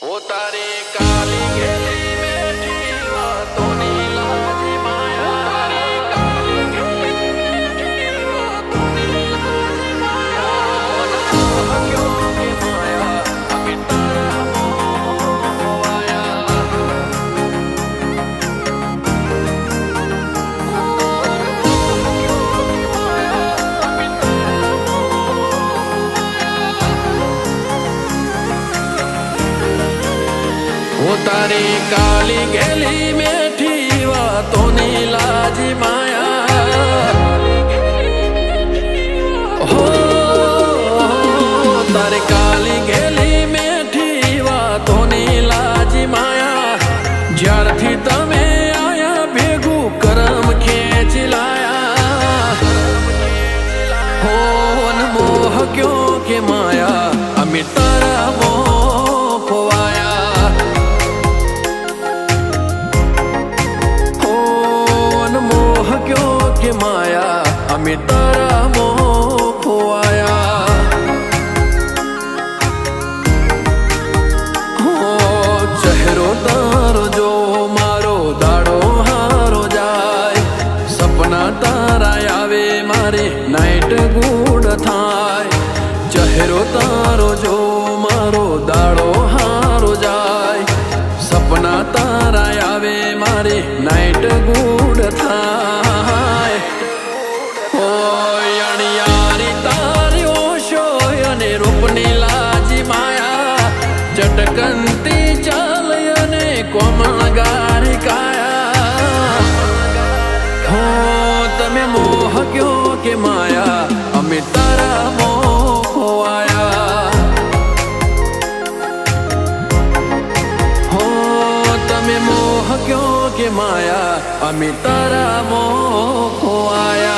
वो तारी काली गेली मेठी वातोनी लाजी माया तारी काली गेली मेठी वातोनी लाजी माया क्यों के माया अभी तारा मोह आया वो तारी काली गेली मेठी वातोनी लाजी माया हो तारी काली गेली मेठी वातोनी लाजी माया ज्यारथी तमे आया भेगू करम खेची लाया हो मोह क्यों के माया अमी तारा मोह खोवाया के माया अमी तारा मोह खोवाया हो चेहरो तारो जो मारो दाड़ो हारो जाए सपना तारा आवे मारे नाइट गुड थाय चेहरो तारो जो मारो दाड़ो हारो जाए सपना तारा आवे मारे नाइट गुड थाय चटकंती चालयने कोमल गारी काया हो तमे मोह क्यों के माया अमी तारा मोह खोवाया हो तमे मोह क्यों के माया अमी तारा मोह खोवाया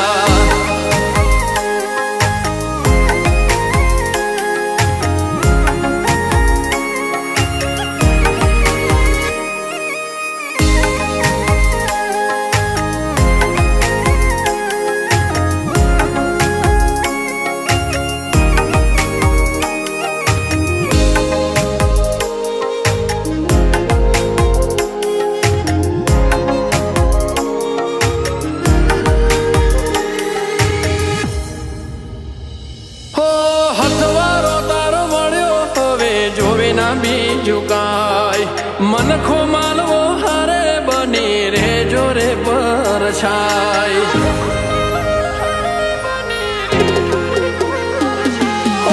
बीजू काय मनखो मालवो हारे बनी रे जोरे पर छाय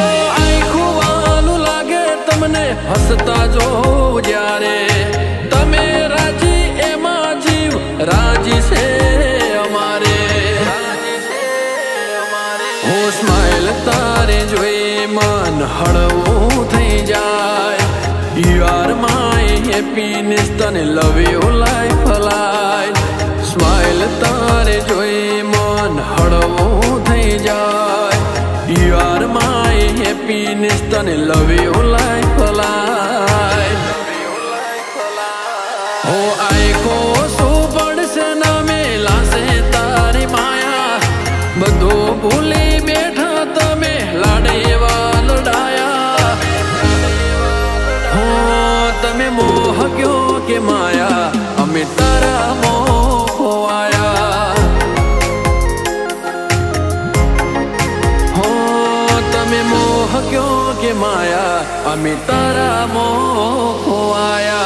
ओ आँखों वालू लागे तमने हसता जो जारे तमे राजी एमा जीव राजी से अमारे हो स्माइल तारे जोई मन हड़वू थई जाए You are my happiness, tane love you life alive. Smile तारे जोई मन हड़वो थई जाए. You are my happiness, tane love you life alive. हो आए को सुपड़ से न मिला से तारी माया बदो भूली बैठा तमे लाडे वाल डाया तमे मोह क्यों के माया अमी तारा मोह खोवाया हो तमे मोह क्यों के माया अमी तारा मोह खोवाया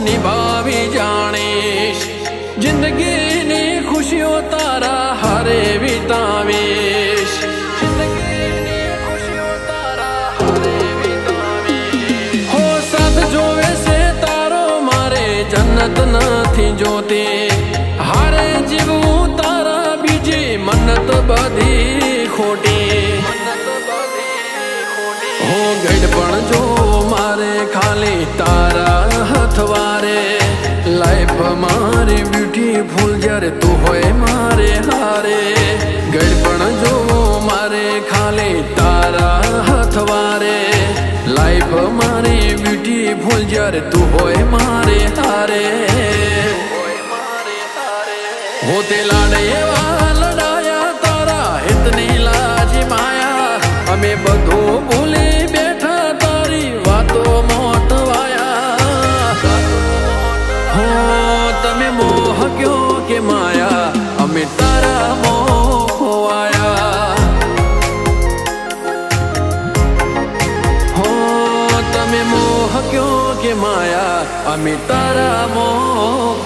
निभावी जानीश जिंदगी नी खुशियों तारा हरे वितावेश जिंदगी नी खुशियों तारा हरे वितावेश हो साथ जोवे से तारो मारे जन्नत नथी जोते हारे जीवू तारा बीजी मन्नत बधी खोटी ગઢપણ જો મારે ખાલી તારા હથવારે લાઈફ મારી બ્યુટીફુલ જ્યારે તું હોય મારે હારે ગઢપણ જો મારે ખાલી તારા હથવારે લાઈફ મારી બ્યુટીફુલ જ્યારે તું હોય મારે હારે હોતે લાડ એવા લડાયા તારા હિતની લાજી માયા અમે બધું ભૂલી બેઠા તારી વાતો મોટવાયા હો તમે મોહ ક્યો કે માયા અમે તારા મોહ ખોવાયા હો તમે મોહ ક્યો કે માયા અમે તારા મોહ